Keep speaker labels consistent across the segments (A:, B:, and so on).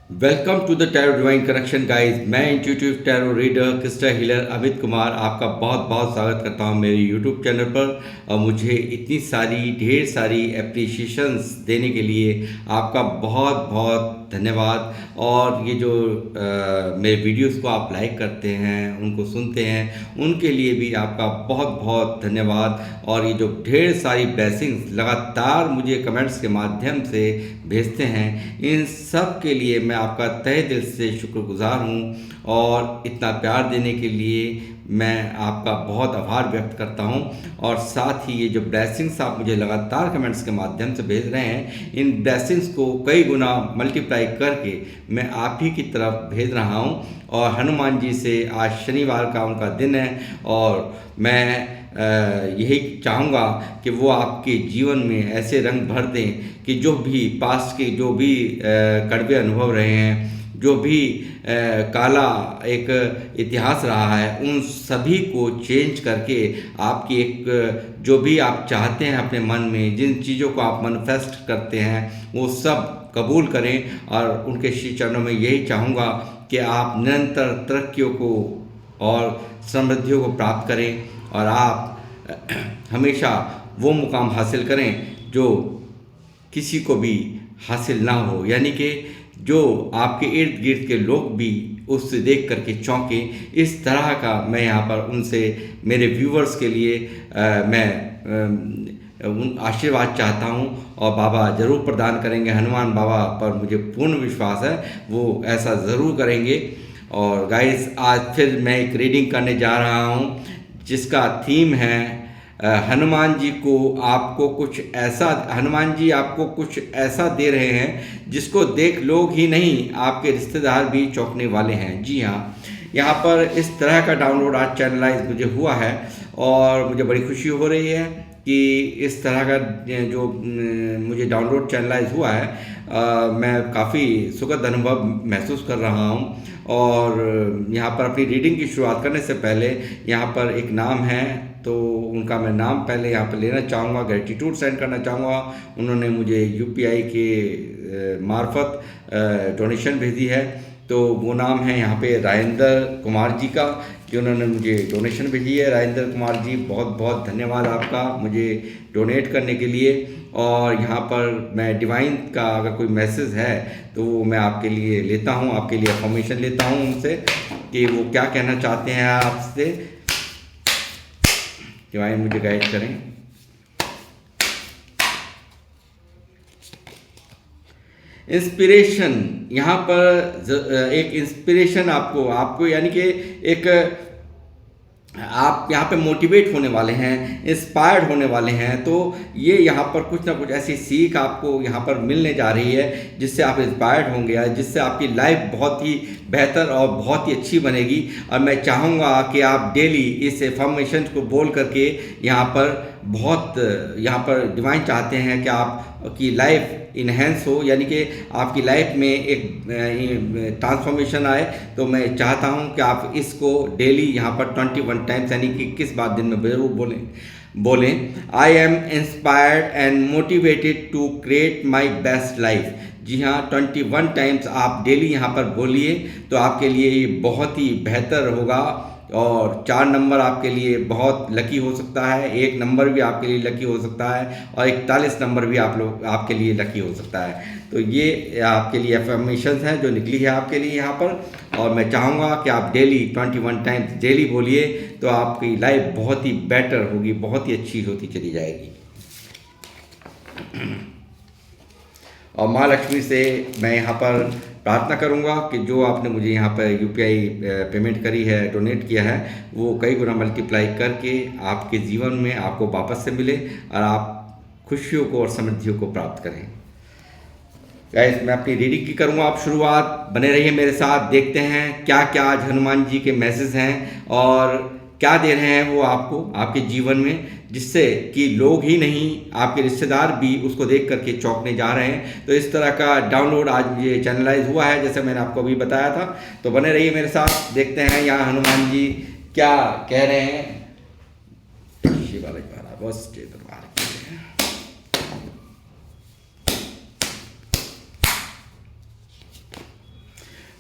A: Welcome to the tarot divine connection guys. मैं intuitive tarot reader crystal healer Amit Kumar आपका बहुत बहुत स्वागत करता हूं मेरे यूट्यूब चैनल पर। और मुझे इतनी सारी ढेर सारी एप्रिशिएशंस देने के लिए आपका बहुत बहुत धन्यवाद। और ये जो मेरे वीडियोस को आप लाइक करते हैं, उनको सुनते हैं, उनके लिए भी आपका बहुत बहुत धन्यवाद। और ये जो ढेर सारी ब्लेसिंग्स लगातार मुझे कमेंट्स के माध्यम से भेजते हैं, इन सब के लिए मैं आपका तहे दिल से शुक्रगुजार हूँ। और इतना प्यार देने के लिए मैं आपका बहुत आभार व्यक्त करता हूँ। और साथ ही ये जो ब्लेसिंग्स आप मुझे लगातार कमेंट्स के माध्यम से भेज रहे हैं, इन ब्लेसिंग्स को कई गुना मल्टीप्लाई करके मैं आप ही की तरफ भेज रहा हूँ। और हनुमान जी से आज शनिवार का उनका दिन है, और मैं यही चाहूँगा कि वो आपके जीवन में ऐसे रंग भर दें कि जो भी पास्ट के जो भी कड़वे अनुभव रहे हैं, जो भी काला एक इतिहास रहा है, उन सभी को चेंज करके आपकी एक जो भी आप चाहते हैं अपने मन में, जिन चीज़ों को आप मैनिफेस्ट करते हैं, वो सब कबूल करें। और उनके श्री चरणों में यही चाहूँगा कि आप निरंतर तरक्कियों को और समृद्धियों को प्राप्त करें, और आप हमेशा वो मुकाम हासिल करें जो किसी को भी हासिल ना हो, यानी कि जो आपके इर्द गिर्द के लोग भी उससे देख करके चौंकें। इस तरह का मैं यहाँ पर उनसे, मेरे व्यूवर्स के लिए मैं उन आशीर्वाद चाहता हूँ। और बाबा ज़रूर प्रदान करेंगे, हनुमान बाबा पर मुझे पूर्ण विश्वास है, वो ऐसा ज़रूर करेंगे। और गाइस, आज फिर मैं एक रीडिंग करने जा रहा हूँ जिसका थीम है हनुमान जी को आपको कुछ ऐसा, हनुमान जी आपको कुछ ऐसा दे रहे हैं जिसको देख लोग ही नहीं, आपके रिश्तेदार भी चौंकने वाले हैं। जी हाँ, यहाँ पर इस तरह का डाउनलोड आज चैनलाइज मुझे हुआ है, और मुझे बड़ी खुशी हो रही है कि इस तरह का जो मुझे डाउनलोड चैनलाइज हुआ है, मैं काफ़ी सुखद अनुभव महसूस कर रहा हूँ। और यहाँ पर अपनी रीडिंग की शुरुआत करने से पहले यहाँ पर एक नाम है, तो उनका मैं नाम पहले यहाँ पर लेना चाहूँगा, ग्रेटिट्यूड सेंड करना चाहूँगा। उन्होंने मुझे यूपीआई के मार्फत डोनेशन भेजी है, तो वो नाम है यहाँ पे राजेंद्र कुमार जी का, जिन्होंने मुझे डोनेशन भेजी है। राजेंद्र कुमार जी, बहुत बहुत धन्यवाद आपका मुझे डोनेट करने के लिए। और यहाँ पर मैं डिवाइन का अगर कोई मैसेज है तो वो मैं आपके लिए लेता हूँ, आपके लिए अफर्मेशन लेता हूँ उनसे कि वो क्या कहना चाहते हैं आपसे। डिवाइन मुझे गाइड करें। इंस्पिरेशन, यहाँ पर एक इंस्पिरेशन आपको यानी कि एक आप यहाँ पे मोटिवेट होने वाले हैं, इंस्पायर्ड होने वाले हैं। तो ये यहाँ पर कुछ ना कुछ ऐसी सीख आपको यहाँ पर मिलने जा रही है जिससे आप इंस्पायर्ड होंगे, या जिससे आपकी लाइफ बहुत ही बेहतर और बहुत ही अच्छी बनेगी। और मैं चाहूँगा कि आप डेली इस एफर्मेशन को बोल करके यहाँ पर डिवाइन चाहते हैं कि आपकी लाइफ इन्हेंस हो, यानी कि आपकी लाइफ में एक ट्रांसफॉर्मेशन आए। तो मैं चाहता हूँ कि आप इसको डेली यहाँ पर 21 टाइम्स, यानी कि किस बात दिन में ज़रूर बोलें। I am inspired and motivated to create my best life. जी हाँ, 21 टाइम्स आप डेली यहाँ पर बोलिए, तो आपके लिए ये बहुत ही बेहतर होगा। और 4 नंबर आपके लिए बहुत लकी हो सकता है, 1 नंबर भी आपके लिए लकी हो सकता है, और 41 नंबर भी आपके लिए लकी हो सकता है। तो ये आपके लिए अफर्मेशंस हैं जो निकली है आपके लिए यहाँ पर। और मैं चाहूँगा कि आप डेली 21 टाइम्स डेली बोलिए, तो आपकी लाइफ बहुत ही बेटर होगी, बहुत ही अच्छी होती चली जाएगी। और माँ लक्ष्मी से मैं यहाँ पर प्रार्थना करूँगा कि जो आपने मुझे यहाँ पर यूपीआई पेमेंट करी है, डोनेट किया है, वो कई गुना मल्टीप्लाई करके आपके जीवन में आपको वापस से मिले, और आप खुशियों को और समृद्धियों को प्राप्त करें। गाइस, मैं अपनी रीडिंग की करूँगा आप शुरुआत। बने रहिए मेरे साथ, देखते हैं क्या क्या आज हनुमान जी के मैसेज हैं और क्या दे रहे हैं वो आपको आपके जीवन में, जिससे कि लोग ही नहीं, आपके रिश्तेदार भी उसको देख करके चौंकने जा रहे हैं। तो इस तरह का डाउनलोड आज ये चैनलाइज हुआ है, जैसे मैंने आपको अभी बताया था। तो बने रहिए मेरे साथ, देखते हैं यहाँ हनुमान जी क्या कह रहे हैं। शिवालय महाराज बस दरबार के लिए।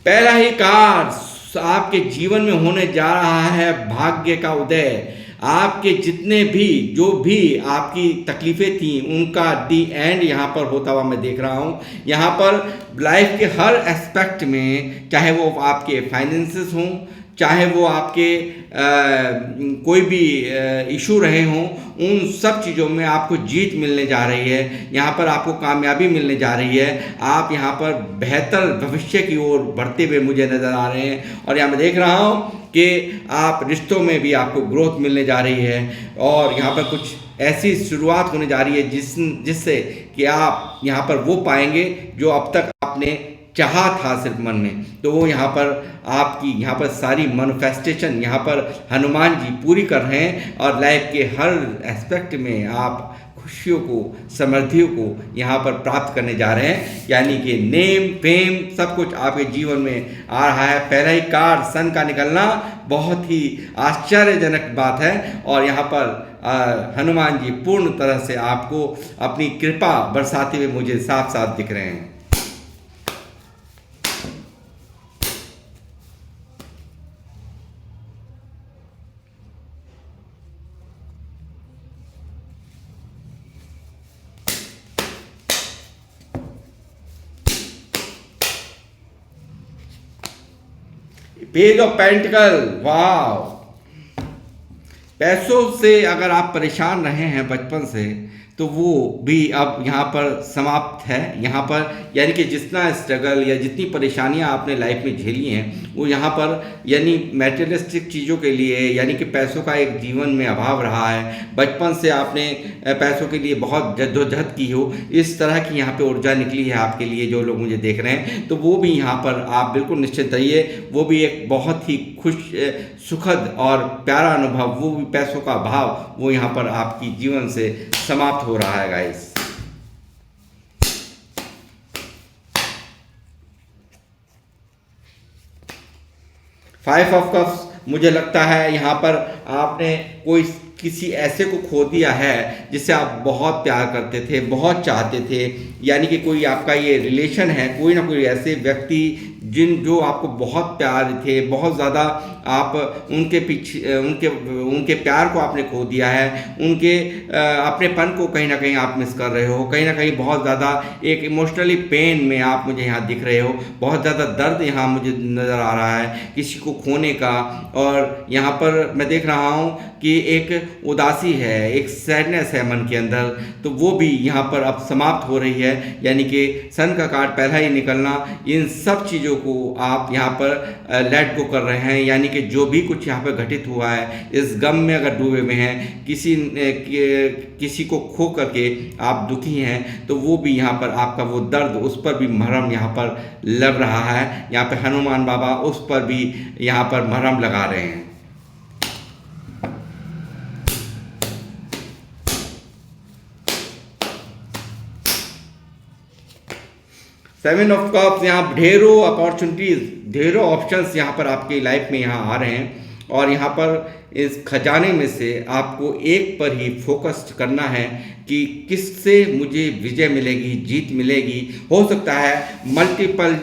A: पहला ही कार्ड आपके जीवन में होने जा रहा है भाग्य का उदय। आपके जितने भी जो भी आपकी तकलीफ़ें थी उनका दी एंड यहाँ पर होता हुआ मैं देख रहा हूँ। यहाँ पर लाइफ के हर एस्पेक्ट में, चाहे वो आपके फाइनेंसेस हों, चाहे वो आपके कोई भी इशू रहे हों, उन सब चीज़ों में आपको जीत मिलने जा रही है। यहाँ पर आपको कामयाबी मिलने जा रही है। आप यहाँ पर बेहतर भविष्य की ओर बढ़ते हुए मुझे नज़र आ रहे हैं। और यहाँ मैं देख रहा हूँ कि आप रिश्तों में भी आपको ग्रोथ मिलने जा रही है। और यहाँ पर कुछ ऐसी शुरुआत होने जा रही है जिससे कि आप यहाँ पर वो पाएंगे जो अब तक आपने चाहा था सिर्फ मन में। तो वो यहाँ पर आपकी यहाँ पर सारी मैनिफेस्टेशन यहाँ पर हनुमान जी पूरी कर रहे हैं। और लाइफ के हर एस्पेक्ट में आप खुशियों को, समृद्धियों को यहाँ पर प्राप्त करने जा रहे हैं। यानी कि नेम, फेम सब कुछ आपके जीवन में आ रहा है। पहला ही कार्ड सन का निकलना बहुत ही आश्चर्यजनक बात है। और यहाँ पर हनुमान जी पूर्ण तरह से आपको अपनी कृपा बरसाते हुए मुझे साफ साफ दिख रहे हैं। पेज ऑफ पेंटिकल, वाह। पैसों से अगर आप परेशान रहे हैं बचपन से तो वो भी अब यहाँ पर समाप्त है। यहाँ पर यानी कि जितना स्ट्रगल या जितनी परेशानियाँ आपने लाइफ में झेली हैं वो यहाँ पर यानी मैटेरियलिस्टिक चीज़ों के लिए, यानी कि पैसों का एक जीवन में अभाव रहा है। बचपन से आपने पैसों के लिए बहुत जद्दोजहद की हो, इस तरह की यहाँ पे ऊर्जा निकली है आपके लिए जो लोग मुझे देख रहे हैं। तो वो भी यहाँ पर आप बिल्कुल निश्चिंत रहिए, वो भी एक बहुत ही खुश, सुखद और प्यारा अनुभव, वो भी पैसों का अभाव वो यहाँ पर आपकी जीवन से समाप्त हो रहा है गाइस। फाइव ऑफ कप्स, मुझे लगता है यहाँ पर आपने कोई किसी ऐसे को खो दिया है जिससे आप बहुत प्यार करते थे, बहुत चाहते थे। यानी कि कोई आपका ये रिलेशन है, कोई ना कोई ऐसे व्यक्ति जो आपको बहुत प्यार थे, बहुत ज़्यादा आप उनके पीछे उनके प्यार को आपने खो दिया है। उनके अपनेपन को कहीं ना कहीं आप मिस कर रहे हो। कहीं ना कहीं बहुत ज़्यादा एक इमोशनली पेन में आप मुझे यहाँ दिख रहे हो। बहुत ज़्यादा दर्द यहाँ मुझे नज़र आ रहा है किसी को खोने का। और यहाँ पर मैं देख रहा हूँ कि एक उदासी है, एक सैडनेस है मन के अंदर, तो वो भी यहाँ पर अब समाप्त हो रही है। यानी कि सन का कार्ड पहला ही निकलना, इन सब चीज़ों को आप यहाँ पर लेट गो कर रहे हैं। यानी कि जो भी कुछ यहाँ पर घटित हुआ है, इस गम में अगर डूबे हुए हैं, किसी को खो करके आप दुखी हैं, तो वो भी यहाँ पर आपका वो दर्द, उस पर भी मरहम यहाँ पर लग रहा है। यहाँ पे हनुमान बाबा उस पर भी यहाँ पर मरहम लगा रहे हैं। सेवन ऑफ कप्स, यहाँ ढेरों अपॉर्चुनिटीज़, ढेरों ऑप्शंस यहाँ पर आपकी लाइफ में यहाँ आ रहे हैं। और यहाँ पर इस खजाने में से आपको एक पर ही फोकस करना है कि किससे मुझे विजय मिलेगी, जीत मिलेगी। हो सकता है मल्टीपल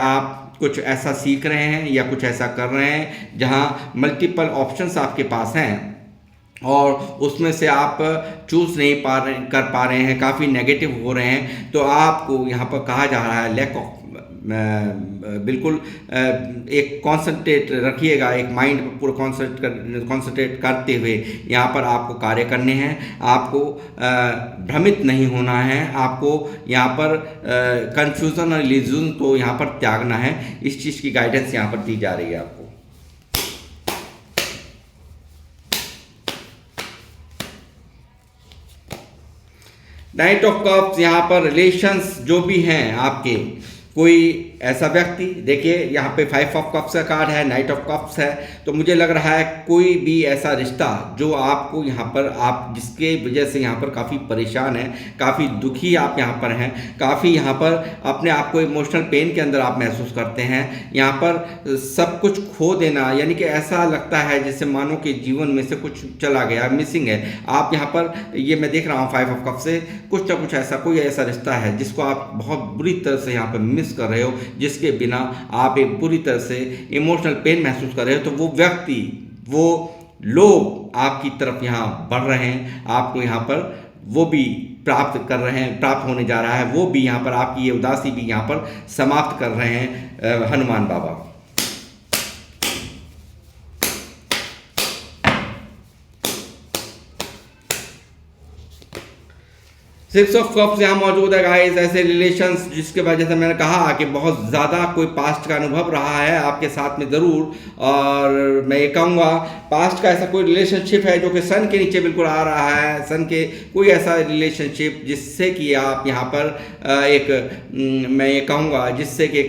A: आप कुछ ऐसा सीख रहे हैं या कुछ ऐसा कर रहे हैं जहाँ मल्टीपल ऑप्शंस आपके पास हैं और उसमें से आप चूज़ नहीं कर पा रहे हैं, काफ़ी नेगेटिव हो रहे हैं। तो आपको यहाँ पर कहा जा रहा है लैक ऑफ, बिल्कुल एक कॉन्सेंट्रेट रखिएगा, एक माइंड पर पूरा कॉन्सेंट्रेट करते हुए यहाँ पर आपको कार्य करने हैं। आपको भ्रमित नहीं होना है, आपको यहाँ पर कंफ्यूजन और इल्यूजन तो यहाँ पर त्यागना है। इस चीज़ की गाइडेंस यहाँ पर दी जा रही है आपको। नाइट ऑफ कप्स, यहाँ पर रिलेशंस जो भी हैं आपके, कोई ऐसा व्यक्ति, देखिए यहाँ पे फाइव ऑफ कप्स का कार्ड है, नाइट ऑफ कप्स है, तो मुझे लग रहा है कोई भी ऐसा रिश्ता जो आपको यहाँ पर, आप जिसके वजह से यहाँ पर काफ़ी परेशान हैं, काफ़ी दुखी आप यहाँ पर हैं, काफ़ी यहाँ पर अपने आप को इमोशनल पेन के अंदर आप महसूस करते हैं। यहाँ पर सब कुछ खो देना, यानी कि ऐसा लगता है जैसे मानो कि जीवन में से कुछ चला गया, मिसिंग है। आप यहाँ पर, ये मैं देख रहा हूँ फाइव ऑफ कप्स से, कुछ ना कुछ ऐसा, कोई ऐसा रिश्ता है जिसको आप बहुत बुरी तरह से यहाँ पर मिस मिस कर रहे हो, जिसके बिना आप एक पूरी तरह से इमोशनल पेन महसूस कर रहे हो, तो वो व्यक्ति, वो लोग आपकी तरफ यहाँ बढ़ रहे हैं, आपको यहाँ पर वो भी प्राप्त कर रहे हैं, प्राप्त होने जा रहा है, वो भी यहाँ पर आपकी ये उदासी भी यहाँ पर समाप्त कर रहे हैं हनुमान बाबा। 6 ऑफ कप्स यहाँ मौजूद है गाइस। ऐसे रिलेशंस जिसके वजह से मैंने कहा कि बहुत ज़्यादा कोई पास्ट का अनुभव रहा है आपके साथ में ज़रूर, और मैं ये कहूँगा पास्ट का ऐसा कोई रिलेशनशिप है जो कि सन के नीचे बिल्कुल आ रहा है, सन के कोई ऐसा रिलेशनशिप जिससे कि आप यहाँ पर मैं ये कहूँगा जिससे कि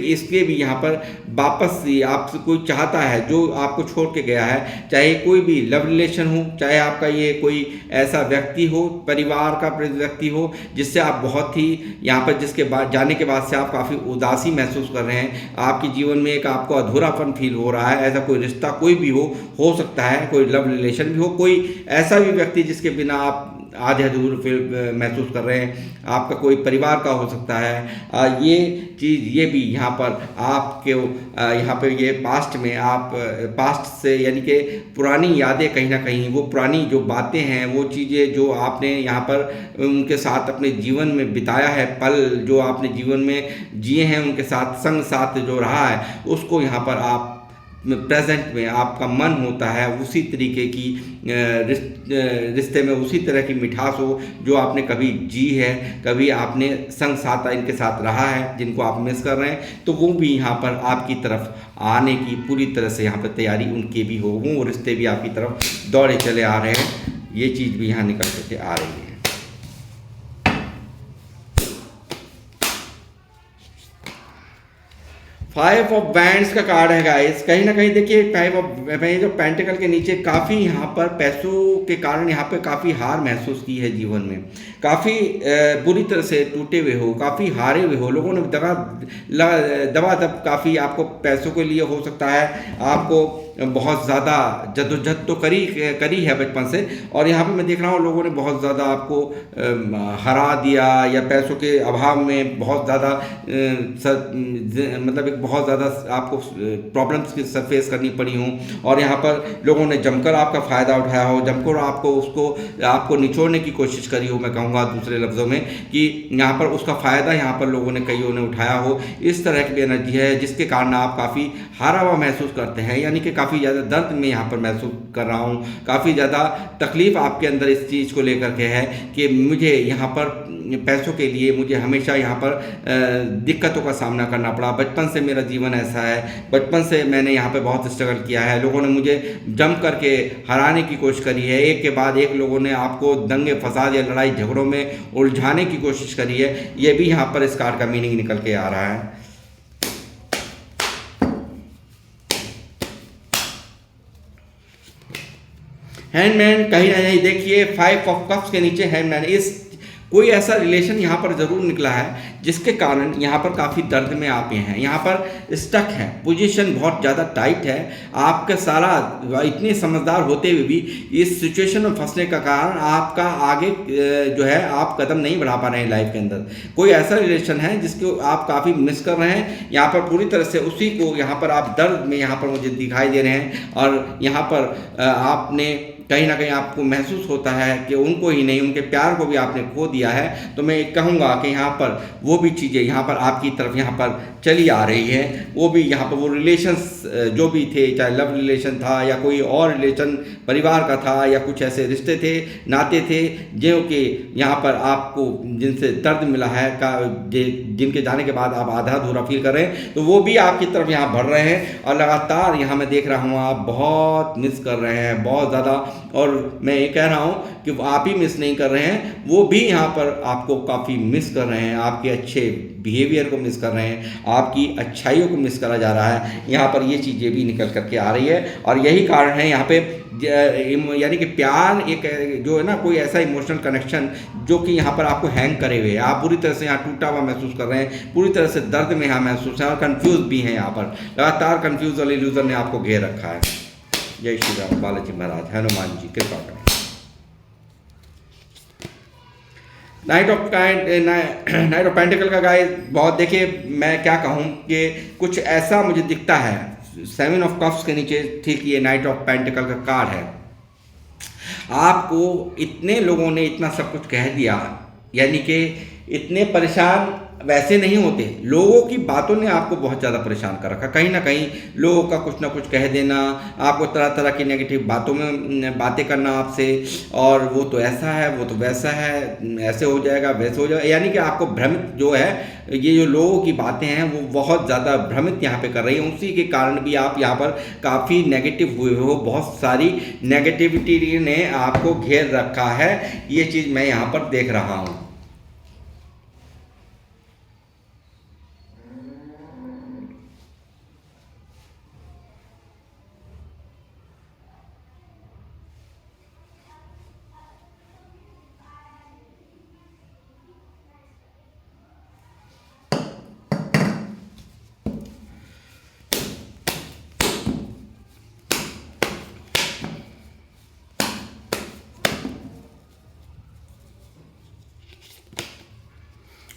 A: इसके भी यहाँ पर वापस आपसे कोई चाहता है जो आपको छोड़ के गया है, चाहे कोई भी लव रिलेशन हो, चाहे आपका ये कोई ऐसा व्यक्ति हो, परिवार का व्यक्ति हो जिससे आप बहुत ही यहाँ पर जिसके बाद जाने के बाद से आप काफ़ी उदासी महसूस कर रहे हैं, आपके जीवन में एक आपको अधूरापन फील हो रहा है। ऐसा कोई रिश्ता कोई भी हो सकता है, कोई लव रिलेशन भी हो, कोई ऐसा भी व्यक्ति जिसके बिना आप आधे अधूर फील महसूस कर रहे हैं, आपका कोई परिवार का हो सकता है। ये चीज़ ये भी यहाँ पर आपके यहाँ पे ये पास्ट में आप पास्ट से यानी कि पुरानी यादें कहीं ना कहीं, वो पुरानी जो बातें हैं, वो चीज़ें जो आपने यहाँ पर उनके साथ अपने जीवन में बिताया है, पल जो आपने जीवन में जिए हैं उनके साथ संग साथ जो रहा है, उसको यहाँ पर आप प्रेजेंट में आपका मन होता है उसी तरीके की रिश्ते में उसी तरह की मिठास हो जो आपने कभी जी है, कभी आपने संग साथ इनके साथ रहा है जिनको आप मिस कर रहे हैं, तो वो भी यहाँ पर आपकी तरफ आने की पूरी तरह से यहाँ पर तैयारी उनकी भी हो, वो रिश्ते भी आपकी तरफ दौड़े चले आ रहे हैं। ये चीज़ भी यहाँ निकल करके आ रही है। फाइव ऑफ बैंड्स का कार्ड है गाइस। कहीं ना कहीं देखिए जो पेंटिकल के नीचे काफ़ी यहाँ पर पैसों के कारण यहाँ पे काफ़ी हार महसूस की है जीवन में, काफ़ी बुरी तरह से टूटे हुए हो, काफ़ी हारे हुए हो, लोगों ने दबा काफ़ी आपको पैसों के लिए हो सकता है, आपको बहुत ज़्यादा जद्दोजहद तो करी है बचपन से, और यहाँ पे मैं देख रहा हूँ लोगों ने बहुत ज़्यादा आपको हरा दिया या पैसों के अभाव में बहुत ज़्यादा मतलब एक बहुत ज़्यादा आपको प्रॉब्लम्स की फेस करनी पड़ी हों, और यहाँ पर लोगों ने जमकर आपका फ़ायदा उठाया हो, जमकर आपको निचोड़ने की कोशिश करी हो। मैं कहूँगा दूसरे लफ्ज़ों में कि यहाँ पर उसका फ़ायदा यहाँ पर लोगों ने कईयों ने उठाया हो। इस तरह की एनर्जी है जिसके कारण आप काफ़ी हारा हुआ महसूस करते हैं, यानी कि काफ़ी ज़्यादा दर्द में यहाँ पर महसूस कर रहा हूँ, काफ़ी ज़्यादा तकलीफ़ आपके अंदर इस चीज़ को लेकर के है कि मुझे यहाँ पर पैसों के लिए मुझे हमेशा यहाँ पर दिक्कतों का सामना करना पड़ा। बचपन से मेरा जीवन ऐसा है, बचपन से मैंने यहाँ पे बहुत स्ट्रगल किया है, लोगों ने मुझे जम करके हराने की कोशिश करी है, एक के बाद एक लोगों ने आपको दंगे फसाद या लड़ाई झगड़ों में उलझाने की कोशिश करी है। ये भी यहाँ पर इस कार्ड का मीनिंग निकल के आ रहा है। हैंडमैन कहीं ना कहीं देखिए 5 ऑफ कप्स के नीचे हैंडमैन, इस कोई ऐसा रिलेशन यहाँ पर ज़रूर निकला है जिसके कारण यहाँ पर काफ़ी दर्द में आप हैं, यहाँ पर स्टक है, पोजीशन बहुत ज़्यादा टाइट है, आपका सारा इतने समझदार होते हुए भी इस सिचुएशन में फंसने का कारण आपका आगे जो है आप कदम नहीं बढ़ा पा रहे हैं लाइफ के अंदर। कोई ऐसा रिलेशन है जिसको आप काफ़ी मिस कर रहे हैं, यहाँ पर पूरी तरह से उसी को यहाँ पर आप दर्द में यहाँ पर मुझे दिखाई दे रहे हैं, और यहाँ पर आपने कहीं ना कहीं आपको महसूस होता है कि उनको ही नहीं उनके प्यार को भी आपने खो दिया है। तो मैं कहूँगा कि यहाँ पर वो भी चीज़ें यहाँ पर आपकी तरफ यहाँ पर चली आ रही है, वो भी यहाँ पर वो रिलेशंस जो भी थे, चाहे लव रिलेशन था या कोई और रिलेशन परिवार का था या कुछ ऐसे रिश्ते थे, नाते थे जो कि यहाँ पर आपको जिनसे दर्द मिला है, जिनके जाने के बाद आप आधा अधूरा फील कर रहे हैं, तो वो भी आपकी तरफ यहाँ बढ़ रहे हैं, और लगातार यहाँ मैं देख रहा हूँ आप बहुत मिस कर रहे हैं बहुत ज़्यादा। और मैं ये कह रहा हूँ कि आप ही मिस नहीं कर रहे हैं, वो भी यहाँ पर आपको काफ़ी मिस कर रहे हैं, आपके अच्छे बिहेवियर को मिस कर रहे हैं, आपकी अच्छाइयों को मिस करा जा रहा है। यहाँ पर ये चीज़ें भी निकल करके आ रही है, और यही कारण है यहाँ पे यानी कि प्यार एक जो है ना कोई ऐसा इमोशनल कनेक्शन जो कि यहाँ पर आपको हैंग करे हुए, आप पूरी तरह से यहाँ टूटा हुआ महसूस कर रहे हैं, पूरी तरह से दर्द में यहाँ महसूस है, और कंफ्यूज भी हैं, यहाँ पर लगातार कंफ्यूज और इल्यूजन ने आपको घेर रखा है। जय श्री राम, बालाजी महाराज, हनुमान जी कृपा करें। नाइट ऑफ पेंटिकल का गाइस बहुत, देखिए मैं क्या कहूँ कि कुछ ऐसा मुझे दिखता है। सेवन ऑफ कप्स के नीचे ठीक ये नाइट ऑफ पेंटिकल का कार्ड है। आपको इतने लोगों ने इतना सब कुछ कह दिया, यानी कि इतने परेशान वैसे नहीं होते, लोगों की बातों ने आपको बहुत ज़्यादा परेशान कर रखा। कहीं ना कहीं लोगों का कुछ ना कुछ कह देना, आपको तरह तरह की नेगेटिव बातों में बातें करना आपसे, और वो तो ऐसा है, वो तो वैसा है, ऐसे हो जाएगा, वैसे हो जाएगा, यानी कि आपको भ्रमित जो है, ये जो लोगों की बातें हैं वो बहुत ज़्यादा भ्रमित यहाँ पे कर रही हैं। उसी के कारण भी आप यहाँ पर काफ़ी नेगेटिव हुए हो, बहुत सारी नेगेटिविटी ने आपको घेर रखा है, ये चीज़ मैं यहाँ पर देख रहा हूँ।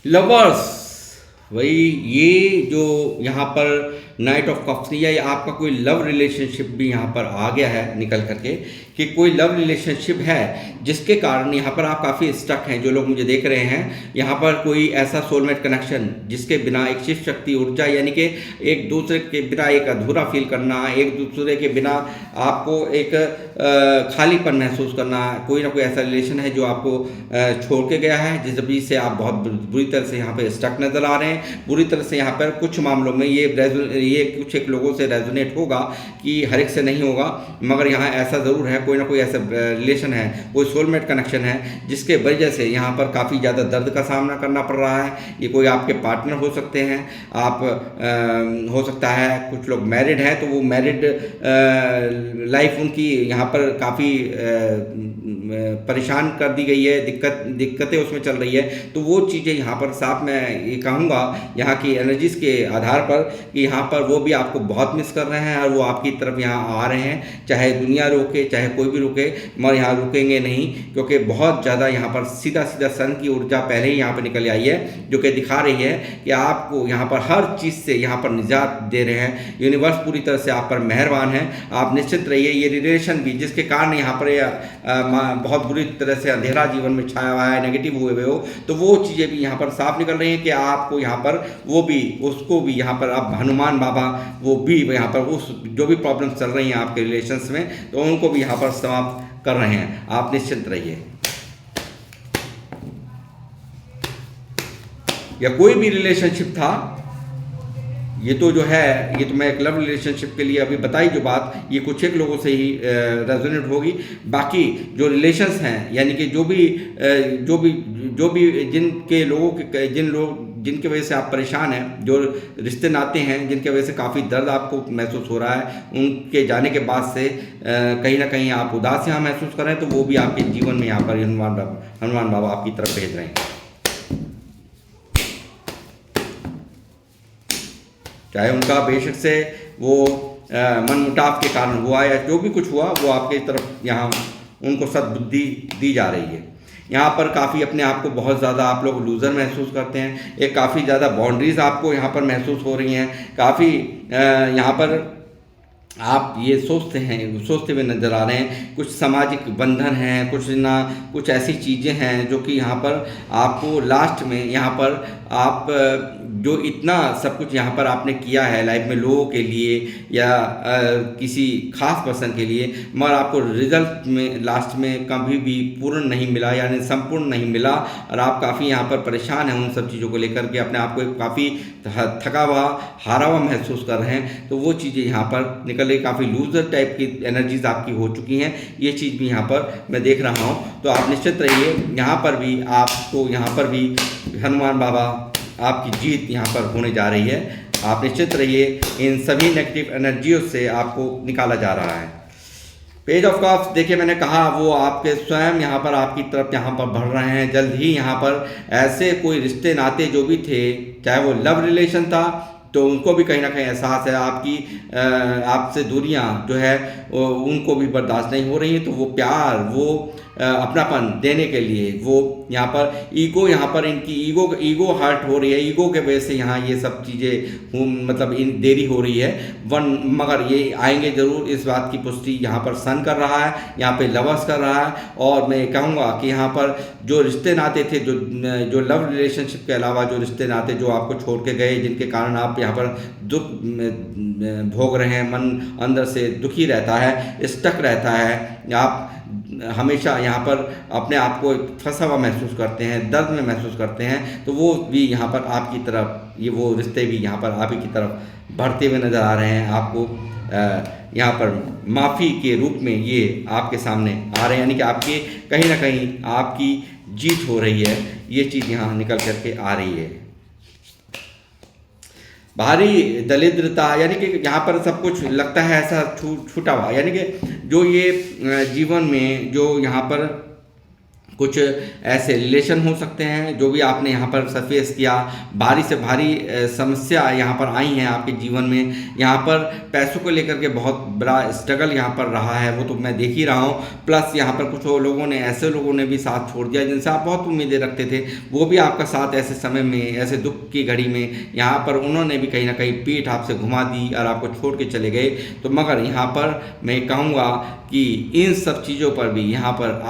A: लवर्स, वही ये जो यहाँ पर नाइट ऑफ कप्स, या आपका कोई लव रिलेशनशिप भी यहाँ पर आ गया है निकल करके, कि कोई लव रिलेशनशिप है जिसके कारण यहाँ पर आप काफ़ी स्टक हैं। जो लोग मुझे देख रहे हैं, यहाँ पर कोई ऐसा सोलमेट कनेक्शन जिसके बिना एक शिव शक्ति ऊर्जा, यानी कि एक दूसरे के बिना एक अधूरा फील करना, एक दूसरे के बिना आपको एक खालीपन महसूस करना, कोई ना कोई ऐसा रिलेशन है जो आपको छोड़ के गया है, जिस वजह से आप बहुत बुरी तरह से यहाँ पर स्टक नज़र आ रहे हैं। बुरी तरह से यहाँ पर कुछ मामलों में ये कुछ एक लोगों से रेजोनेट होगा, कि हर एक से नहीं होगा, मगर यहाँ ऐसा ज़रूर है, कोई ना कोई ऐसा रिलेशन है, कोई सोलमेट कनेक्शन है जिसके वजह से यहाँ पर काफ़ी ज़्यादा दर्द का सामना करना पड़ रहा है। ये कोई आपके पार्टनर हो सकते हैं, आप हो सकता है कुछ लोग मैरिड हैं, तो वो मैरिड लाइफ उनकी यहाँ पर काफ़ी परेशान कर दी गई है, दिक्कतें उसमें चल रही है। तो वो चीज़ें यहाँ पर साफ मैं ये कहूँगा यहाँ की एनर्जीज़ के आधार पर, कि यहाँ पर वो भी आपको बहुत मिस कर रहे हैं, और वो आपकी तरफ यहाँ आ रहे हैं, चाहे दुनिया रोके चाहे कोई भी रुके, मगर यहाँ रुकेंगे नहीं, क्योंकि बहुत ज़्यादा यहाँ पर सीधा सीधा सन की ऊर्जा पहले ही यहाँ पर निकल आई है, जो कि दिखा रही है कि आपको यहाँ पर हर चीज़ से यहाँ पर निजात दे रहे हैं। यूनिवर्स पूरी तरह से आप पर मेहरबान है। आप निश्चित रहिए, ये रिलेशन भी जिसके कारण यहाँ पर बहुत बुरी तरह से अंधेरा जीवन में छाया हुआ है, नेगेटिव हुए हो, तो वो चीज़ें भी यहाँ पर साफ निकल रही हैं कि आपको यहाँ पर वो भी, उसको भी यहाँ पर आप हनुमान बाबा, वो भी यहाँ पर उस जो भी प्रॉब्लम्स चल रही हैं आपके रिलेशंस में, तो उनको भी यहाँ पर समाप्त कर रहे हैं। आप निश्चिंत रहिए। या कोई भी रिलेशनशिप था, ये तो जो है, ये तो मैं एक लव रिलेशनशिप के लिए अभी बताई जो बात, ये कुछ एक लोगों से ही रेजोनेट होगी। बाकी जो रिलेशंस हैं, यानी कि जो भी जिनके लोगों के जिनके वजह से आप परेशान हैं, जो रिश्ते नाते हैं जिनके वजह से काफ़ी दर्द आपको महसूस हो रहा है, उनके जाने के बाद से कहीं ना कहीं आप उदास यहाँ महसूस कर रहे हैं, तो वो भी आपके जीवन में यहाँ पर हनुमान बाबा आपकी तरफ भेज रहे हैं। चाहे उनका बेशक से वो मनमुटाव के कारण हुआ, या जो भी कुछ हुआ, वो आपके तरफ यहाँ उनको सद्बुद्धि दी जा रही है। यहाँ पर काफ़ी अपने आप को बहुत ज़्यादा आप लोग लूज़र महसूस करते हैं। एक काफ़ी ज़्यादा बाउंड्रीज़ आपको यहाँ पर महसूस हो रही हैं। काफ़ी यहाँ पर आप ये सोचते हुए नज़र आ रहे हैं। कुछ सामाजिक बंधन हैं, कुछ ऐसी चीज़ें हैं जो कि यहाँ पर आपको लास्ट में यहाँ पर आप जो इतना सब कुछ यहाँ पर आपने किया है लाइफ में लोगों के लिए या किसी खास पर्सन के लिए, मगर आपको रिजल्ट में लास्ट में कभी भी पूर्ण नहीं मिला, यानी संपूर्ण नहीं मिला, और आप काफ़ी यहाँ पर परेशान हैं उन सब चीज़ों को लेकर के, अपने आप को काफ़ी थका हुआ, हारा हुआ महसूस कर रहे हैं। तो वो चीज़ें यहाँ पर निकल रही, काफ़ी लूजर टाइप की एनर्जीज आपकी हो चुकी हैं, ये चीज़ भी यहाँ पर मैं देख रहा हूँ। तो आप निश्चित रहिए, यहाँ पर भी आपको यहाँ पर भी हनुमान बाबा आपकी जीत यहाँ पर होने जा रही है। आप निश्चित रहिए, इन सभी नेगेटिव एनर्जियों से आपको निकाला जा रहा है। पेज ऑफ कप्स, देखिए मैंने कहा वो आपके स्वयं यहाँ पर आपकी तरफ यहाँ पर बढ़ रहे हैं। जल्द ही यहाँ पर ऐसे कोई रिश्ते नाते जो भी थे, चाहे वो लव रिलेशन था, तो उनको भी कहीं ना कहीं एहसास है आपकी आपसे दूरियां जो है उनको भी बर्दाश्त नहीं हो रही हैं। तो वो प्यार, वो अपनापन देने के लिए वो यहाँ पर इनकी ईगो हर्ट हो रही है, ईगो के वजह से यहाँ ये सब चीज़ें मतलब इन देरी हो रही है। मगर ये आएंगे ज़रूर, इस बात की पुष्टि यहाँ पर सन कर रहा है, यहाँ पे लवर्स कर रहा है। और मैं कहूँगा कि यहाँ पर जो रिश्ते नाते थे, जो लव रिलेशनशिप के अलावा जो रिश्ते नाते जो आपको छोड़ के गए, जिनके कारण आप यहाँ पर दुख भोग रहे हैं, मन अंदर से दुखी रहता है, स्टक रहता है, आप हमेशा यहाँ पर अपने आप को फंसा हुआ महसूस करते हैं, दर्द में महसूस करते हैं, तो वो भी यहाँ पर आपकी तरफ, ये वो रिश्ते भी यहाँ पर आप ही की तरफ बढ़ते हुए नज़र आ रहे हैं। आपको यहाँ पर माफ़ी के रूप में ये आपके सामने आ रहे हैं, यानी कि आपके कहीं ना कहीं आपकी जीत हो रही है, ये चीज़ यहाँ निकल करके आ रही है। भारी दरिद्रता, यानी कि यहाँ पर सब कुछ लगता है ऐसा छूटा हुआ, यानी कि जो ये जीवन में जो यहाँ पर कुछ ऐसे रिलेशन हो सकते हैं जो भी आपने यहाँ पर फेस किया, भारी से भारी समस्या यहाँ पर आई हैं आपके जीवन में। यहाँ पर पैसों को लेकर के बहुत बड़ा स्ट्रगल यहाँ पर रहा है, वो तो मैं देख ही रहा हूँ। प्लस यहाँ पर कुछ लोगों ने, ऐसे लोगों ने भी साथ छोड़ दिया जिनसे आप बहुत उम्मीदें रखते थे, वो भी आपका साथ ऐसे समय में, ऐसे दुख की घड़ी में यहाँ पर उन्होंने भी कहीं ना कहीं पीठ आपसे घुमा दी और आपको छोड़ के चले गए। तो मगर यहाँ पर मैं कहूँगा कि इन सब चीज़ों पर भी यहाँ पर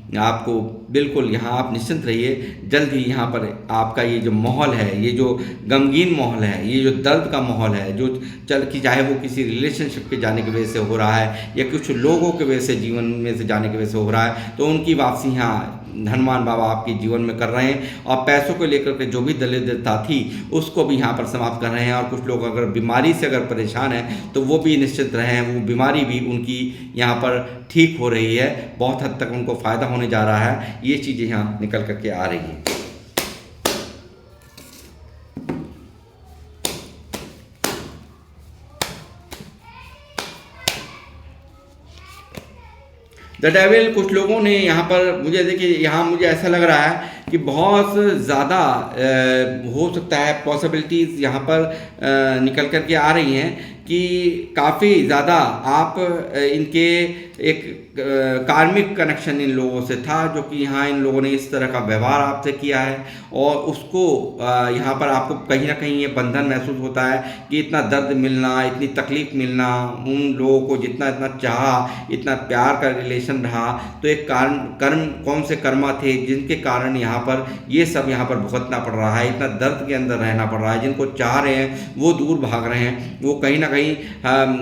A: आपको बिल्कुल यहाँ आप निश्चिंत रहिए। जल्द ही यहाँ पर आपका ये जो माहौल है, ये जो गमगीन माहौल है, ये जो दर्द का माहौल है, जो चाहे वो किसी रिलेशनशिप के जाने की वजह से हो रहा है या कुछ लोगों की वजह से, जीवन में से जाने की वजह से हो रहा है, तो उनकी वापसी यहाँ हनुमान बाबा आपके जीवन में कर रहे हैं। और पैसों को लेकर के जो भी दरिद्रता थी उसको भी यहाँ पर समाप्त कर रहे हैं। और कुछ लोग अगर बीमारी से अगर परेशान हैं तो वो भी निश्चित रहें, वो बीमारी भी उनकी यहाँ पर ठीक हो रही है, बहुत हद तक उनको फ़ायदा होने जा रहा है। ये चीज़ें यहाँ निकल करके आ रही हैं। द डेविल, कुछ लोगों ने यहाँ पर मुझे देखिए, यहाँ मुझे ऐसा लग रहा है कि बहुत ज़्यादा हो सकता है पॉसिबिलिटीज़ यहाँ पर निकल कर के आ रही हैं कि काफ़ी ज़्यादा आप इनके एक कार्मिक कनेक्शन इन लोगों से था, जो कि यहाँ इन लोगों ने इस तरह का व्यवहार आपसे किया है और उसको यहाँ पर आपको कहीं ना कहीं ये बंधन महसूस होता है कि इतना दर्द मिलना, इतनी तकलीफ़ मिलना, उन लोगों को जितना इतना चाहा, इतना प्यार का रिलेशन रहा, तो एक कर्म कौन से कर्मा थे जिनके कारण यहाँ पर ये सब यहाँ पर भुगतना पड़ रहा है, इतना दर्द के अंदर रहना पड़ रहा है। जिनको चाह रहे हैं वो दूर भाग रहे हैं, वो कहीं ना कहीं